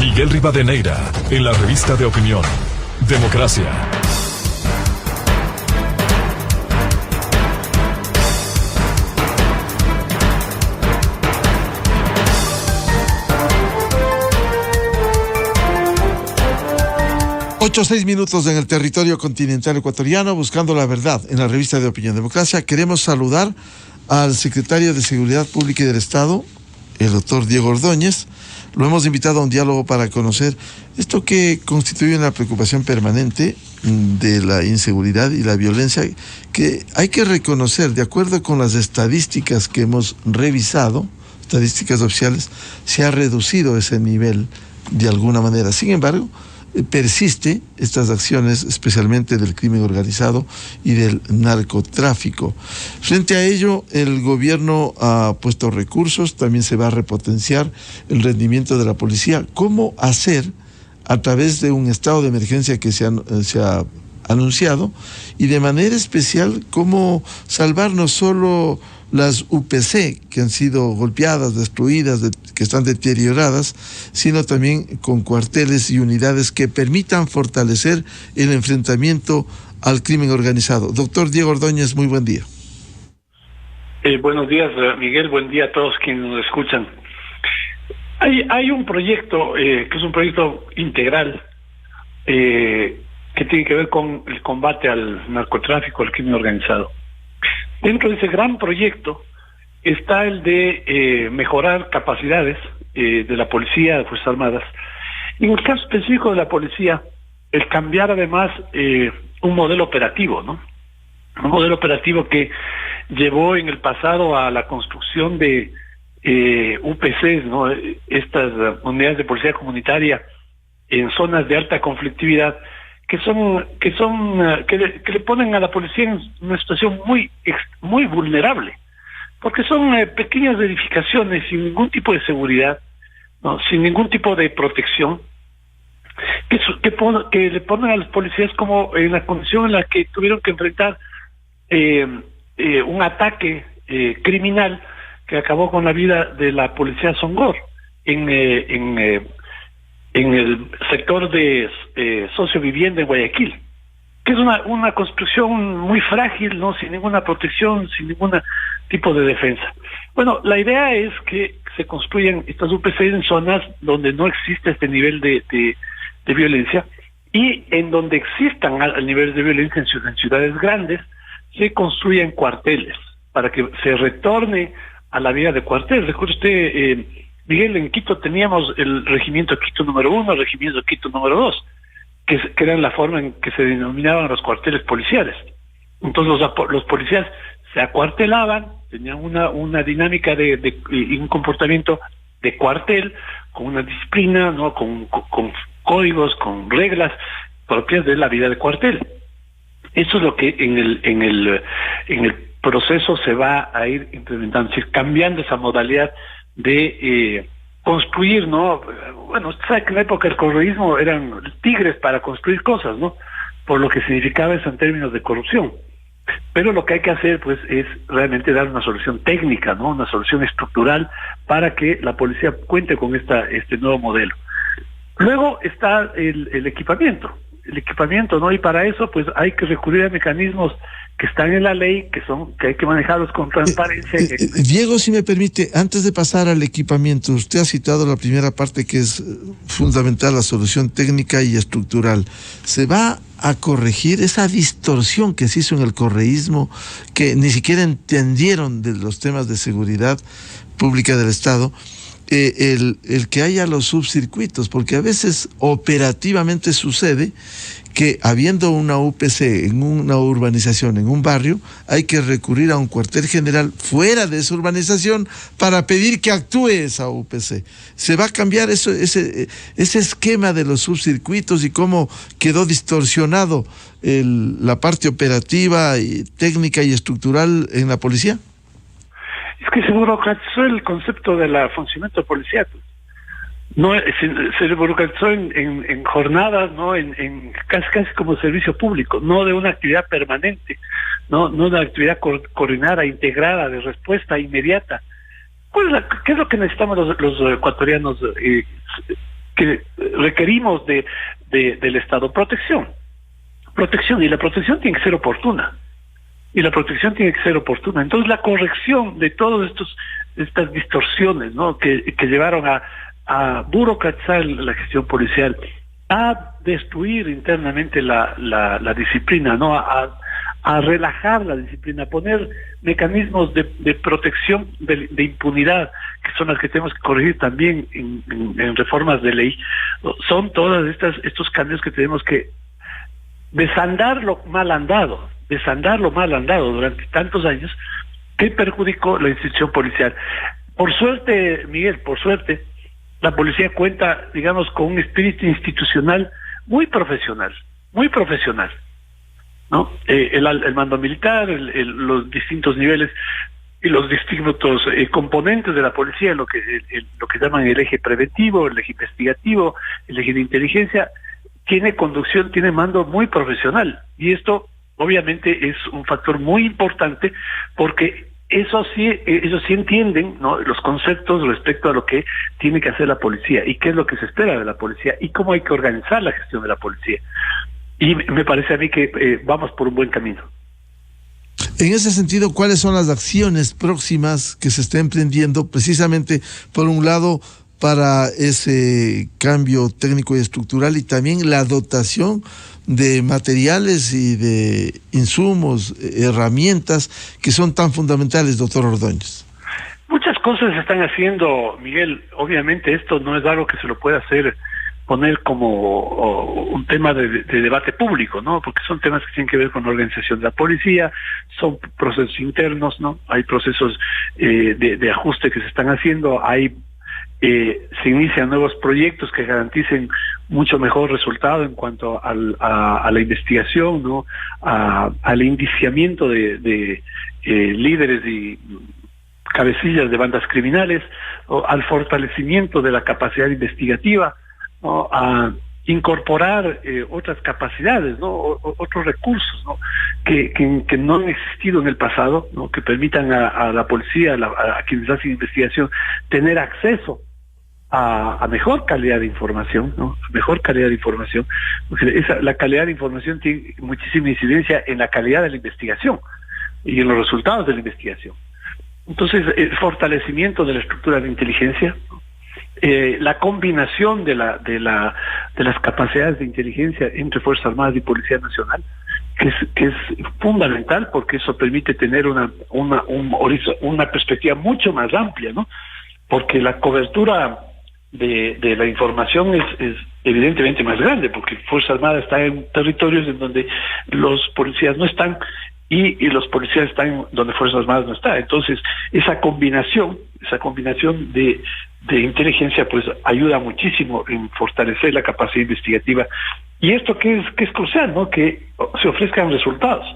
Miguel Rivadeneira, en la revista de opinión Democracia. Ocho o 6 minutos en el territorio continental ecuatoriano, buscando la verdad en la revista de opinión Democracia. Queremos saludar al secretario de Seguridad Pública y del Estado, el doctor Diego Ordóñez. Lo hemos invitado a un diálogo para conocer esto que constituye una preocupación permanente de la inseguridad y la violencia, que hay que reconocer, de acuerdo con las estadísticas que hemos revisado, estadísticas oficiales, se ha reducido ese nivel de alguna manera. Sin embargo, persiste estas acciones, especialmente del crimen organizado y del narcotráfico. Frente a ello, el gobierno ha puesto recursos, también se va a repotenciar el rendimiento de la policía. ¿Cómo hacer a través de un estado de emergencia que se ha anunciado, y de manera especial cómo salvar no solo las UPC que han sido golpeadas, destruidas, que están deterioradas, sino también con cuarteles y unidades que permitan fortalecer el enfrentamiento al crimen organizado? Doctor Diego Ordóñez, muy buen día. Buenos días, Miguel, buen día a todos quienes nos escuchan. Hay un proyecto que es un proyecto integral que tiene que ver con el combate al narcotráfico, al crimen organizado. Dentro de ese gran proyecto está el de mejorar capacidades de la policía, de Fuerzas Armadas. En el caso específico de la policía, el cambiar además un modelo operativo, ¿no? Un modelo operativo que llevó en el pasado a la construcción de UPCs, ¿no? Estas unidades de policía comunitaria en zonas de alta conflictividad, que le ponen a la policía en una situación muy vulnerable, porque son pequeñas edificaciones sin ningún tipo de seguridad, ¿no? Sin ningún tipo de protección, que le ponen a los policías como en la condición en la que tuvieron que enfrentar un ataque criminal que acabó con la vida de la policía Songor en el sector de sociovivienda en Guayaquil, que es una construcción muy frágil, no, sin ninguna protección, sin ningún tipo de defensa. Bueno, la idea es que se construyan estas UPC en zonas donde no existe este nivel de violencia, y en donde existan niveles de violencia en ciudades grandes, se construyan cuarteles para que se retorne a la vida de cuartel. Recuerde usted, Miguel, en Quito teníamos el Regimiento Quito número 1, el Regimiento Quito número 2, que eran la forma en que se denominaban los cuarteles policiales. Entonces los policías se acuartelaban, tenían una dinámica y un comportamiento de cuartel, con una disciplina, ¿no? Con códigos, con reglas propias de la vida de cuartel. Eso es lo que en el proceso se va a ir implementando, es decir, cambiando esa modalidad de construir, ¿no? Bueno, usted sabe que en la época del correísmo eran tigres para construir cosas, ¿no? Por lo que significaba eso en términos de corrupción. Pero lo que hay que hacer, pues, es realmente dar una solución técnica, ¿no? Una solución estructural para que la policía cuente con este nuevo modelo. Luego está el equipamiento. El equipamiento, ¿no? Y para eso, pues, hay que recurrir a mecanismos que están en la ley, que hay que manejarlos con transparencia. Diego, si me permite, antes de pasar al equipamiento, usted ha citado la primera parte, que es fundamental, la solución técnica y estructural. ¿Se va a corregir esa distorsión que se hizo en el correísmo, que ni siquiera entendieron de los temas de seguridad pública del Estado? El que haya los subcircuitos, porque a veces operativamente sucede que, habiendo una UPC en una urbanización, en un barrio, hay que recurrir a un cuartel general fuera de esa urbanización para pedir que actúe esa UPC. ¿Se va a cambiar ese esquema de los subcircuitos y cómo quedó distorsionado la parte operativa, y técnica y estructural en la policía? Es que se burocratizó el concepto del funcionamiento policial. No, se burocratizó en jornadas, ¿no? En casi como servicio público, no de una actividad permanente, no de una actividad coordinada, integrada, de respuesta inmediata. Pues, ¿qué es lo que necesitamos los ecuatorianos? Que requerimos del Estado protección, y la protección tiene que ser oportuna. Entonces la corrección de todas estas distorsiones, ¿no?, que llevaron a burocratizar la gestión policial, a destruir internamente la disciplina, ¿no?, a relajar la disciplina, a poner mecanismos de protección de impunidad, que son las que tenemos que corregir también en reformas de ley. Son todas estos cambios que tenemos que desandar lo mal andado durante tantos años que perjudicó la institución policial. Por suerte, Miguel, la policía cuenta, digamos, con un espíritu institucional muy profesional, ¿no? El mando militar, los distintos niveles y los distintos componentes de la policía, lo que llaman el eje preventivo, el eje investigativo, el eje de inteligencia, tiene conducción, tiene mando muy profesional, y esto obviamente es un factor muy importante, porque ellos sí entienden, ¿no?, los conceptos respecto a lo que tiene que hacer la policía y qué es lo que se espera de la policía y cómo hay que organizar la gestión de la policía. Y me parece a mí que vamos por un buen camino. En ese sentido, ¿cuáles son las acciones próximas que se estén emprendiendo precisamente, por un lado, para ese cambio técnico y estructural, y también la dotación de materiales y de insumos, herramientas que son tan fundamentales, doctor Ordóñez? Muchas cosas se están haciendo, Miguel. Obviamente esto no es algo que se lo pueda poner como un tema de debate público, ¿no? Porque son temas que tienen que ver con la organización de la policía, son procesos internos, ¿no? Hay procesos de ajuste que se están haciendo, se inician nuevos proyectos que garanticen mucho mejor resultado en cuanto a la investigación, ¿no?, al indiciamiento de líderes y cabecillas de bandas criminales, o al fortalecimiento de la capacidad investigativa, ¿no?, a incorporar otras capacidades, ¿no?, otros recursos, ¿no?, que no han existido en el pasado, ¿no?, que permitan a la policía, a quienes hacen investigación, tener acceso a mejor calidad de información, ¿no?, porque la calidad de información tiene muchísima incidencia en la calidad de la investigación y en los resultados de la investigación. Entonces, el fortalecimiento de la estructura de inteligencia, la combinación de las capacidades de inteligencia entre Fuerzas Armadas y Policía Nacional, que es fundamental, porque eso permite tener una perspectiva mucho más amplia, ¿no? Porque la cobertura de la información es evidentemente más grande, porque Fuerza Armada está en territorios en donde los policías no están, y los policías están donde Fuerzas Armadas no está. Entonces, esa combinación de inteligencia pues ayuda muchísimo en fortalecer la capacidad investigativa, y esto que es crucial, ¿no?, que se ofrezcan resultados.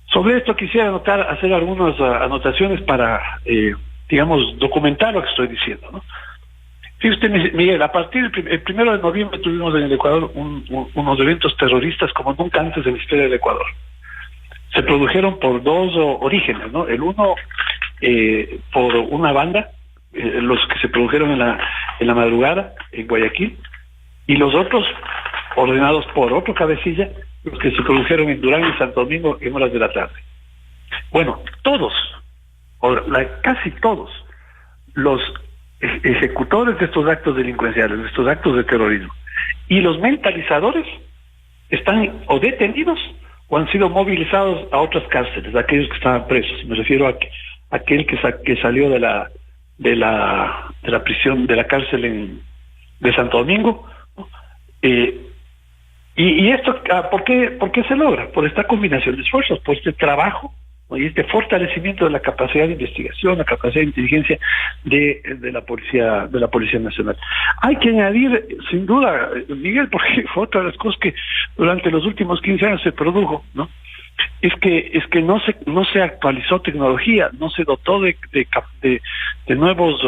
Sobre esto quisiera hacer algunas anotaciones para digamos, documentar lo que estoy diciendo, ¿no? Fíjate, Miguel, a partir del 1 de noviembre tuvimos en el Ecuador unos eventos terroristas como nunca antes en la historia del Ecuador. Se produjeron por dos orígenes, ¿no? El uno, por una banda, los que se produjeron en la madrugada en Guayaquil, y los otros ordenados por otro cabecilla, los que se produjeron en Durán y Santo Domingo en horas de la tarde. Bueno, casi todos los ejecutores de estos actos delincuenciales, de estos actos de terrorismo, y los mentalizadores están o detenidos o han sido movilizados a otras cárceles, aquellos que estaban presos. Me refiero a aquel que salió de la prisión, de la cárcel de Santo Domingo, ¿no? Y esto, ¿por qué se logra? Por esta combinación de esfuerzos, por este trabajo, ¿no?, y este fortalecimiento de la capacidad de investigación, la capacidad de inteligencia de la Policía Nacional. Hay que añadir, sin duda, Miguel, porque fue otra de las cosas que durante los últimos 15 años se produjo, ¿no? Es que no se actualizó tecnología, no se dotó de nuevos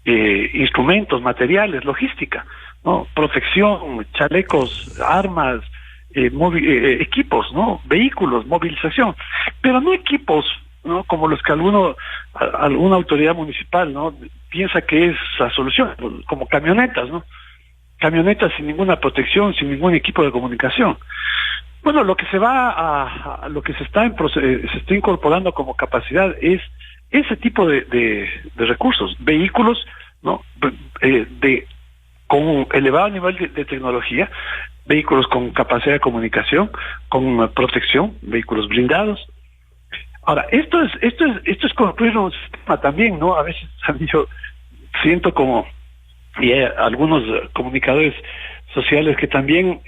instrumentos, materiales, logística, ¿no? Protección, chalecos, armas, equipos, ¿no? Vehículos, movilización, pero no equipos, ¿no?, como los que alguna autoridad municipal, ¿no?, piensa que es la solución, como camionetas, ¿no? Camionetas sin ninguna protección, sin ningún equipo de comunicación. Bueno, lo que lo que se está incorporando como capacidad es ese tipo de recursos, vehículos, ¿no? Con un elevado nivel de tecnología, vehículos con capacidad de comunicación, con protección, vehículos blindados. Ahora, esto es construir un sistema también, ¿no? A veces yo siento como, y hay algunos comunicadores sociales que también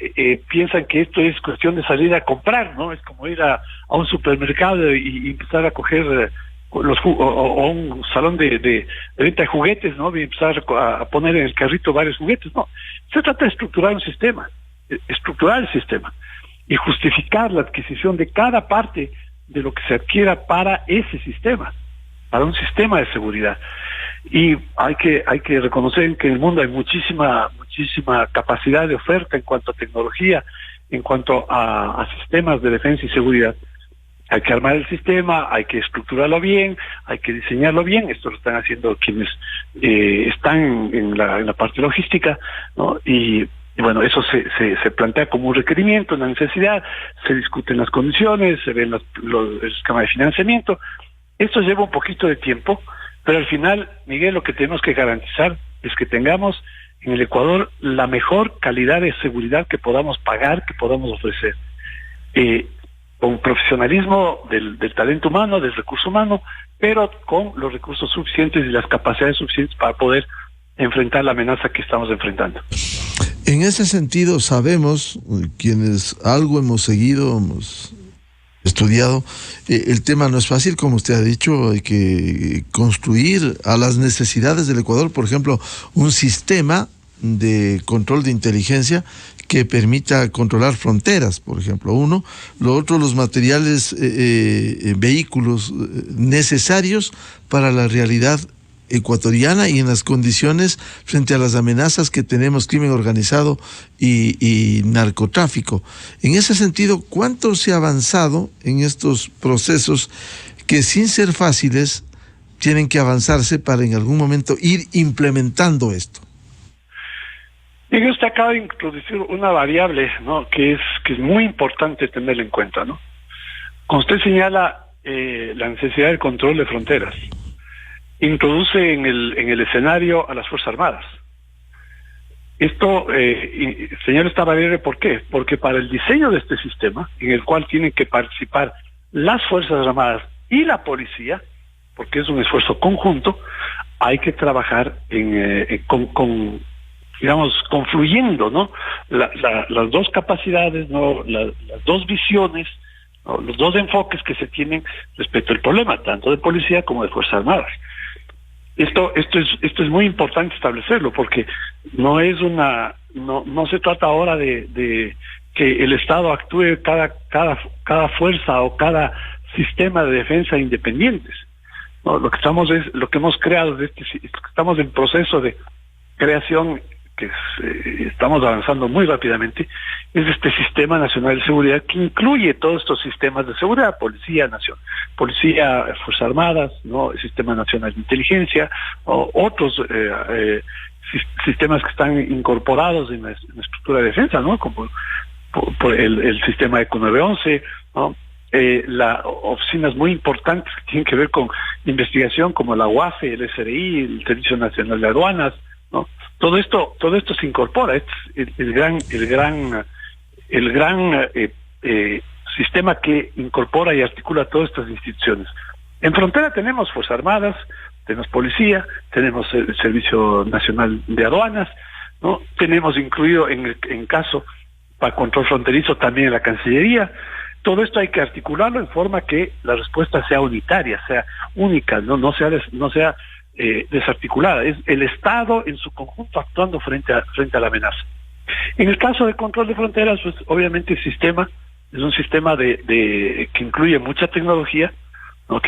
piensan que esto es cuestión de salir a comprar, ¿no? Es como ir a un supermercado y empezar a coger o un salón de venta de juguetes, ¿no? Y empezar a poner en el carrito varios juguetes. No, se trata de estructurar un sistema, estructurar el sistema y justificar la adquisición de cada parte de lo que se adquiera para ese sistema, para un sistema de seguridad. Y hay que reconocer que en el mundo hay muchísima capacidad de oferta en cuanto a tecnología, en cuanto a sistemas de defensa y seguridad. Hay que armar el sistema, hay que estructurarlo bien, hay que diseñarlo bien. Esto lo están haciendo quienes están en la parte logística, ¿no? Y bueno, eso se plantea como un requerimiento, una necesidad, se discuten las condiciones, se ven los esquemas de financiamiento. Esto lleva un poquito de tiempo, pero al final, Miguel, lo que tenemos que garantizar es que tengamos en el Ecuador la mejor calidad de seguridad que podamos pagar, que podamos ofrecer. Con profesionalismo del talento humano, del recurso humano, pero con los recursos suficientes y las capacidades suficientes para poder enfrentar la amenaza que estamos enfrentando. En ese sentido, sabemos, quienes algo hemos seguido, hemos estudiado, el tema no es fácil, como usted ha dicho, hay que construir a las necesidades del Ecuador, por ejemplo, un sistema de control de inteligencia que permita controlar fronteras, por ejemplo, uno. Lo otro, los materiales, vehículos necesarios para la realidad ecuatoriana y en las condiciones frente a las amenazas que tenemos, crimen organizado y narcotráfico. En ese sentido, ¿cuánto se ha avanzado en estos procesos que, sin ser fáciles, tienen que avanzarse para en algún momento ir implementando esto? Miguel, usted acaba de introducir una variable, ¿no? que es muy importante tenerla en cuenta, ¿no? Cuando usted señala la necesidad del control de fronteras, introduce en el escenario a las Fuerzas Armadas. Esto señala esta variable, ¿por qué? Porque para el diseño de este sistema, en el cual tienen que participar las Fuerzas Armadas y la policía, porque es un esfuerzo conjunto, hay que trabajar digamos, confluyendo, ¿no? Las dos capacidades, ¿no? Las dos visiones, ¿no? Los dos enfoques que se tienen respecto al problema, tanto de policía como de Fuerzas Armadas. Esto es muy importante establecerlo, porque no se trata ahora de que el Estado actúe cada fuerza o cada sistema de defensa independientes. No, lo que hemos creado estamos en proceso de creación, que estamos avanzando muy rápidamente, es este Sistema Nacional de Seguridad, que incluye todos estos sistemas de seguridad: policía, Fuerzas Armadas, ¿no? El Sistema Nacional de Inteligencia, o otros sistemas que están incorporados en la estructura de defensa, ¿no? Como por el sistema ECO 911, ¿no? Las oficinas muy importantes que tienen que ver con investigación, como la UAFE, el SRI, el Servicio Nacional de Aduanas, ¿no? Todo esto se incorpora. Es el gran sistema que incorpora y articula todas estas instituciones. En frontera tenemos Fuerzas Armadas, tenemos policía, tenemos el Servicio Nacional de Aduanas, ¿no? Tenemos incluido en caso para control fronterizo también la Cancillería. Todo esto hay que articularlo en forma que la respuesta sea unitaria, sea única, no sea desarticulada. Es el Estado en su conjunto actuando frente a la amenaza. En el caso de control de fronteras, pues obviamente el sistema es un sistema que incluye mucha tecnología, ¿no?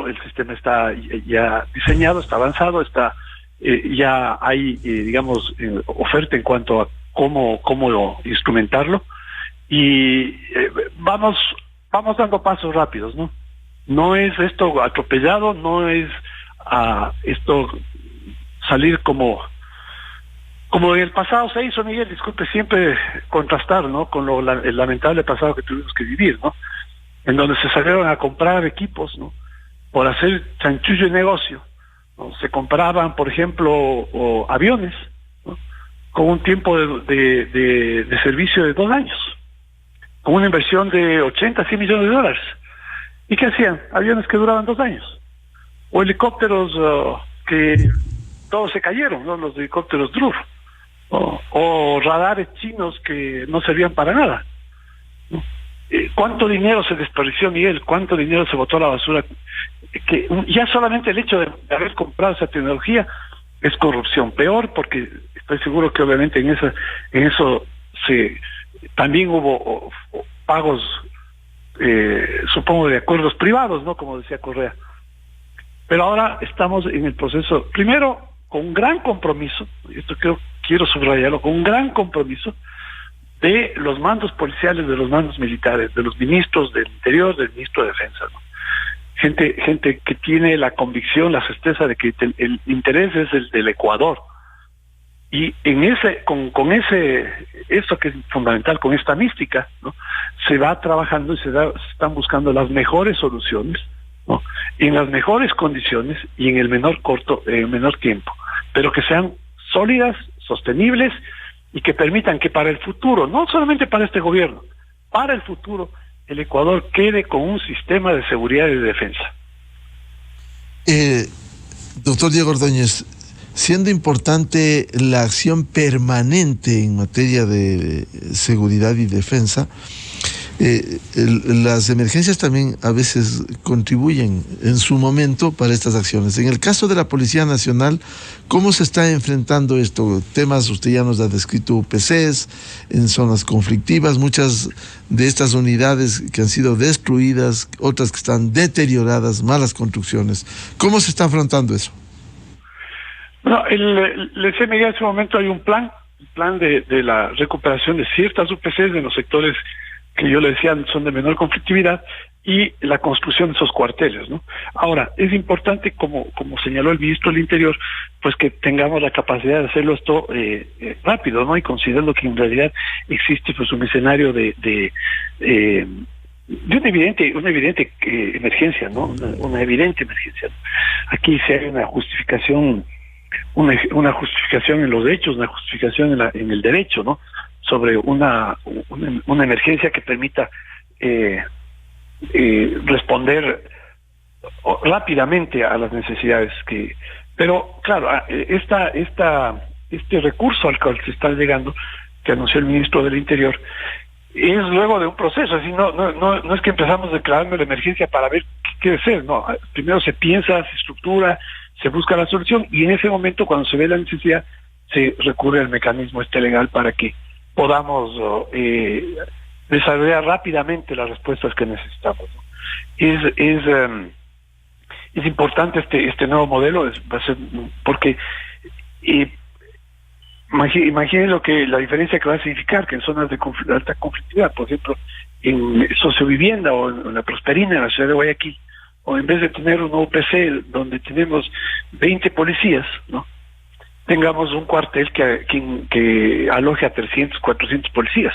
El sistema está ya diseñado, está avanzado, ya hay oferta en cuanto a cómo instrumentarlo, y vamos dando pasos rápidos, ¿no? No es esto atropellado, no es a esto salir como en el pasado se hizo, Miguel, disculpe, siempre contrastar, ¿no?, con el lamentable pasado que tuvimos que vivir, ¿no?, en donde se salieron a comprar equipos, ¿no?, por hacer chanchullo y negocio, ¿no? Se compraban, por ejemplo, aviones, ¿no?, con un tiempo de servicio de 2 años, con una inversión de 80, 100 millones de dólares. ¿Y qué hacían? Aviones que duraban 2 años. O helicópteros que todos se cayeron, ¿no?, los helicópteros Druf. O radares chinos que no servían para nada, ¿no? ¿Cuánto dinero se desperdició, Miguel? ¿Cuánto dinero se botó a la basura? Que ya solamente el hecho de haber comprado esa tecnología es corrupción. Peor, porque estoy seguro que obviamente en eso también hubo pagos, supongo, de acuerdos privados, ¿no?, como decía Correa. Pero ahora estamos en el proceso, primero, con un gran compromiso, esto quiero subrayarlo, con un gran compromiso de los mandos policiales, de los mandos militares, de los ministros del Interior, del ministro de Defensa, ¿no? Gente que tiene la convicción, la certeza de que el interés es el del Ecuador. Y con eso que es fundamental, con esta mística, ¿no?, se va trabajando y se están buscando las mejores soluciones, ¿no?, en las mejores condiciones y en el menor tiempo, pero que sean sólidas, sostenibles y que permitan que para el futuro, no solamente para este gobierno, para el futuro, el Ecuador quede con un sistema de seguridad y de defensa. Doctor Diego Ordóñez, siendo importante la acción permanente en materia de seguridad y defensa, las emergencias también a veces contribuyen en su momento para estas acciones. En el caso de la Policía Nacional, ¿cómo se está enfrentando esto? Temas, usted ya nos ha descrito UPCs en zonas conflictivas, muchas de estas unidades que han sido destruidas, otras que están deterioradas, malas construcciones. ¿Cómo se está afrontando eso? Bueno, le decía, Miguel, en ese momento hay un plan de la recuperación de ciertas UPCs de los sectores que yo le decía son de menor conflictividad y la construcción de esos cuarteles, ¿no? Ahora, es importante, como señaló el ministro del Interior, pues que tengamos la capacidad de hacerlo esto rápido, ¿no? Y considerando que en realidad existe pues un escenario de una evidente emergencia, ¿no? Una evidente emergencia, ¿no? Aquí se hay una justificación en los hechos, una justificación en el derecho, ¿no?, sobre una emergencia que permita responder rápidamente a las necesidades pero claro, este recurso al cual se está llegando, que anunció el ministro del Interior, es luego de un proceso, así no es que empezamos declarando la emergencia para ver qué quiere ser, no, primero se piensa, se estructura, se busca la solución y en ese momento, cuando se ve la necesidad, se recurre al mecanismo legal para que podamos desarrollar rápidamente las respuestas que necesitamos, ¿no? Es importante este nuevo modelo, va a ser porque imaginen la diferencia que va a significar que en zonas de alta conflictividad, por ejemplo, en sociovivienda o en la Prosperina, en la ciudad de Guayaquil, o en vez de tener un UPC donde tenemos 20 policías, ¿no?, tengamos un cuartel que aloje a 300, 400 policías,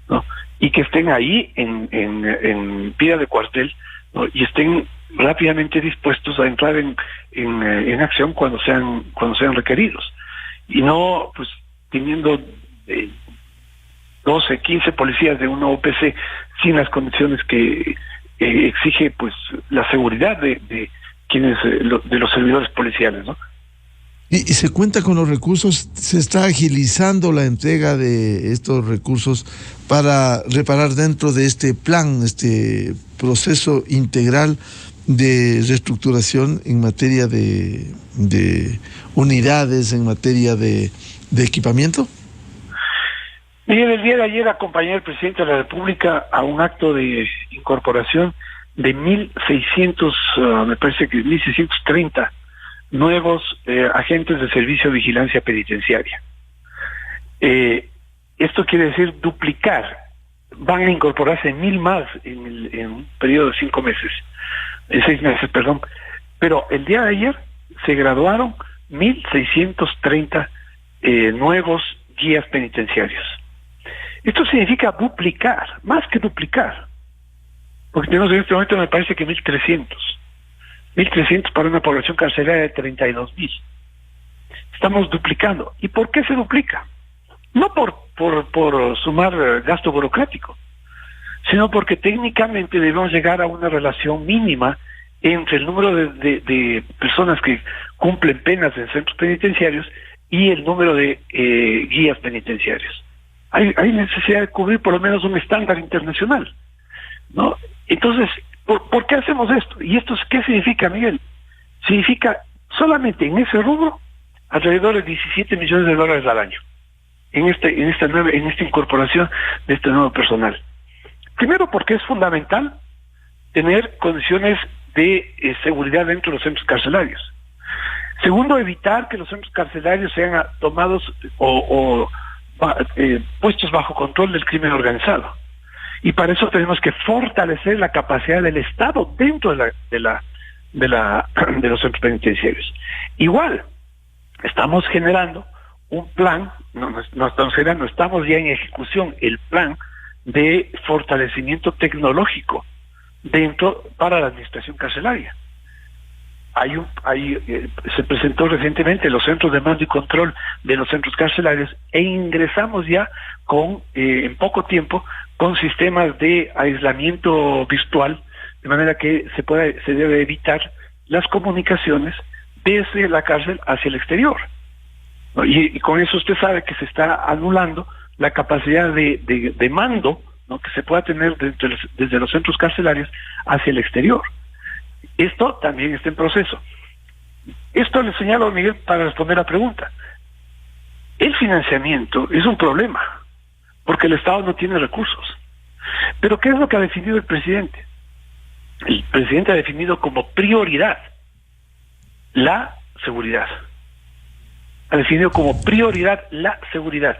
¿no?, y que estén ahí en vía de cuartel, ¿no?, y estén rápidamente dispuestos a entrar en acción cuando sean requeridos, y no pues teniendo 12, 15 policías de una OPC sin las condiciones que exige pues la seguridad de quienes de los servidores policiales, ¿no? Y se cuenta con los recursos, se está agilizando la entrega de estos recursos para reparar dentro de este plan, este proceso integral de reestructuración en materia de unidades, en materia de equipamiento. Miguel, el día de ayer acompañé al presidente de la República a un acto de incorporación de 1.600, me parece que 1.630 nuevos agentes de servicio de vigilancia penitenciaria. Esto quiere decir duplicar, van a incorporarse 1.000 más en un periodo de 6 meses, perdón. Pero el día de ayer se graduaron 1.630 nuevos guías penitenciarios. Esto significa duplicar, más que duplicar, porque tenemos en este momento, me parece que 1.300 para una población carcelaria de 32.000. Estamos duplicando. ¿Y por qué se duplica? No por sumar gasto burocrático, sino porque técnicamente debemos llegar a una relación mínima entre el número de personas que cumplen penas en centros penitenciarios y el número de guías penitenciarios. Hay necesidad de cubrir por lo menos un estándar internacional, ¿no? Entonces, ¿por qué hacemos esto? ¿Y esto qué significa, Miguel? Significa solamente en ese rubro alrededor de $17 millones al año en esta incorporación de este nuevo personal. Primero, porque es fundamental tener condiciones de seguridad dentro de los centros carcelarios. Segundo, evitar que los centros carcelarios sean tomados o puestos bajo control del crimen organizado. Y para eso tenemos que fortalecer la capacidad del Estado dentro de los centros penitenciarios. Igual, estamos generando un plan, estamos ya en ejecución el plan de fortalecimiento tecnológico para la administración carcelaria. Se presentó recientemente los centros de mando y control de los centros carcelarios e ingresamos ya en poco tiempo con sistemas de aislamiento virtual, de manera que se debe evitar las comunicaciones desde la cárcel hacia el exterior, ¿no? Y con eso usted sabe que se está anulando la capacidad de mando, ¿no?, que se pueda tener desde los centros carcelarios hacia el exterior. Esto también está en proceso. Esto le señalo, Miguel, para responder la pregunta. El financiamiento es un problema, porque el Estado no tiene recursos. Pero ¿qué es lo que ha definido el presidente? El presidente ha definido como prioridad la seguridad. Ha definido como prioridad la seguridad.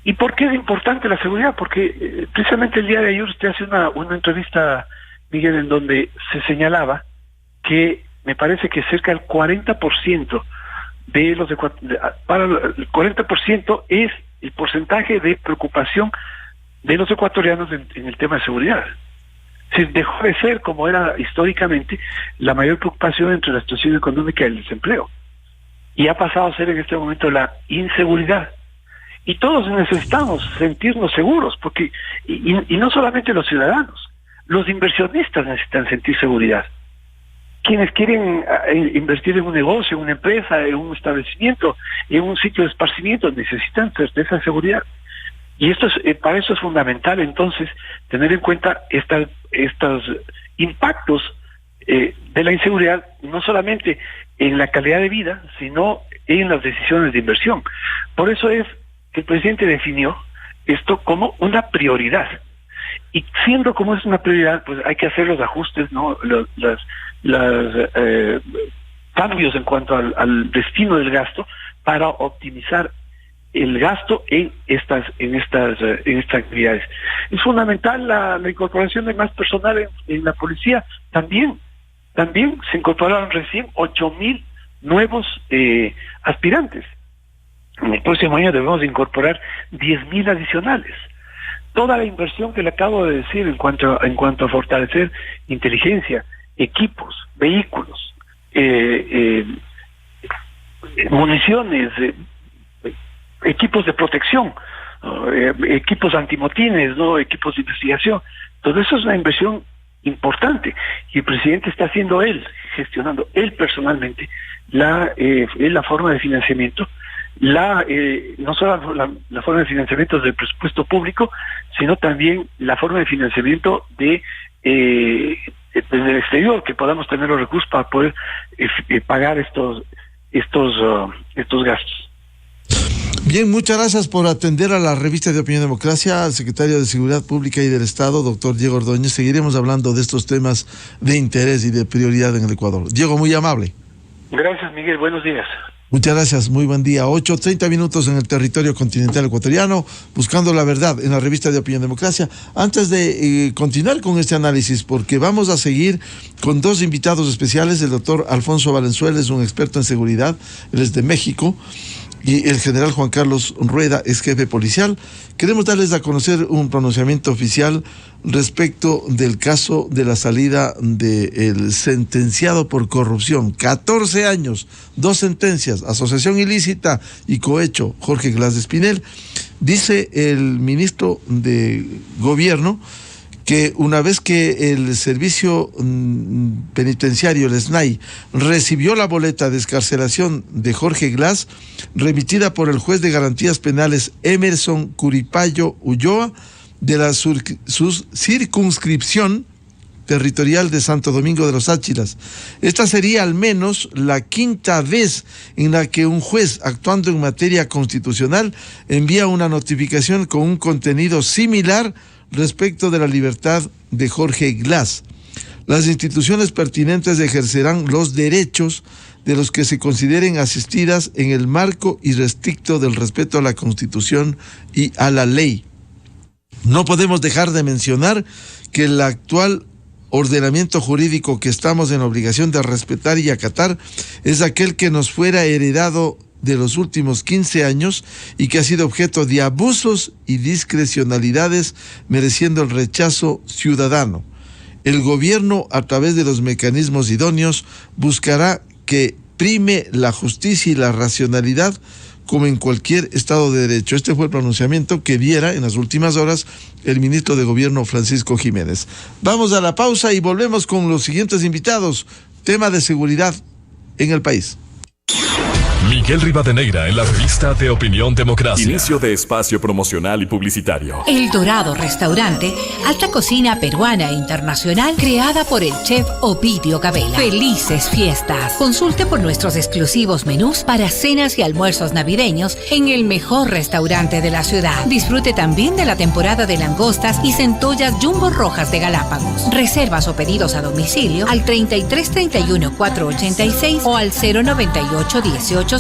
¿Y por qué es importante la seguridad? Porque precisamente el día de ayer usted hace una entrevista, Miguel, en donde se señalaba que me parece que cerca del 40% para el 40% es el porcentaje de preocupación de los ecuatorianos en el tema de seguridad. Se dejó de ser, como era históricamente, la mayor preocupación entre la situación económica y el desempleo. Y ha pasado a ser en este momento la inseguridad. Y todos necesitamos sentirnos seguros, porque y no solamente los ciudadanos, los inversionistas necesitan sentir seguridad. Quienes quieren invertir en un negocio, en una empresa, en un establecimiento, en un sitio de esparcimiento, necesitan certeza de seguridad. Y para eso es fundamental, entonces, tener en cuenta estos impactos de la inseguridad, no solamente en la calidad de vida, sino en las decisiones de inversión. Por eso es que el presidente definió esto como una prioridad. Y siendo como es una prioridad, pues hay que hacer los ajustes, ¿no?, los cambios en cuanto al destino del gasto para optimizar el gasto en estas actividades. Es fundamental la incorporación de más personal en la policía. También se incorporaron recién 8,000 nuevos aspirantes. En el próximo año debemos incorporar 10,000 adicionales. Toda la inversión que le acabo de decir en cuanto a fortalecer inteligencia, equipos, vehículos, municiones, equipos de protección, equipos antimotines, ¿no?, equipos de investigación. Todo eso es una inversión importante y el presidente está haciendo gestionando personalmente la forma de financiamiento, no solo la forma de financiamiento del presupuesto público, sino también la forma de financiamiento desde el exterior, que podamos tener los recursos para poder pagar estos gastos. Bien, muchas gracias por atender a la revista de Opinión Democracia, al secretario de Seguridad Pública y del Estado, doctor Diego Ordóñez. Seguiremos hablando de estos temas de interés y de prioridad en el Ecuador. Diego, muy amable. Gracias, Miguel. Buenos días. Muchas gracias, muy buen día. 8:30 en el territorio continental ecuatoriano, buscando la verdad en la revista de Opinión Democracia. Antes de continuar con este análisis, porque vamos a seguir con dos invitados especiales, el doctor Alfonso Valenzuela es un experto en seguridad, él es de México, y el general Juan Carlos Rueda es jefe policial. Queremos darles a conocer un pronunciamiento oficial respecto del caso de la salida del sentenciado por corrupción, 14 años, 2 sentencias, asociación ilícita y cohecho, Jorge Glas de Espinel. Dice el ministro de Gobierno que una vez que el servicio penitenciario, el SNAI, recibió la boleta de excarcelación de Jorge Glas, remitida por el juez de garantías penales Emerson Curipayo Ulloa, de la circunscripción territorial de Santo Domingo de los Áchilas. Esta sería al menos la 5ª vez en la que un juez, actuando en materia constitucional, envía una notificación con un contenido similar respecto de la libertad de Jorge Glas. Las instituciones pertinentes ejercerán los derechos de los que se consideren asistidas en el marco irrestricto del respeto a la Constitución y a la ley. No podemos dejar de mencionar que el actual ordenamiento jurídico que estamos en obligación de respetar y acatar es aquel que nos fuera heredado de los últimos 15 años y que ha sido objeto de abusos y discrecionalidades, mereciendo el rechazo ciudadano. El gobierno, a través de los mecanismos idóneos, buscará que prime la justicia y la racionalidad como en cualquier Estado de Derecho. Este fue el pronunciamiento que diera en las últimas horas el ministro de Gobierno Francisco Jiménez. Vamos a la pausa y volvemos con los siguientes invitados. Tema de seguridad en el país. Miguel Rivadeneira en la revista de Opinión Democracia. Inicio de espacio promocional y publicitario. El Dorado Restaurante, alta cocina peruana e internacional, creada por el chef Ovidio Gabela. Felices fiestas. Consulte por nuestros exclusivos menús para cenas y almuerzos navideños en el mejor restaurante de la ciudad. Disfrute también de la temporada de langostas y centollas jumbo rojas de Galápagos. Reservas o pedidos a domicilio al 3331 486 o al 098 18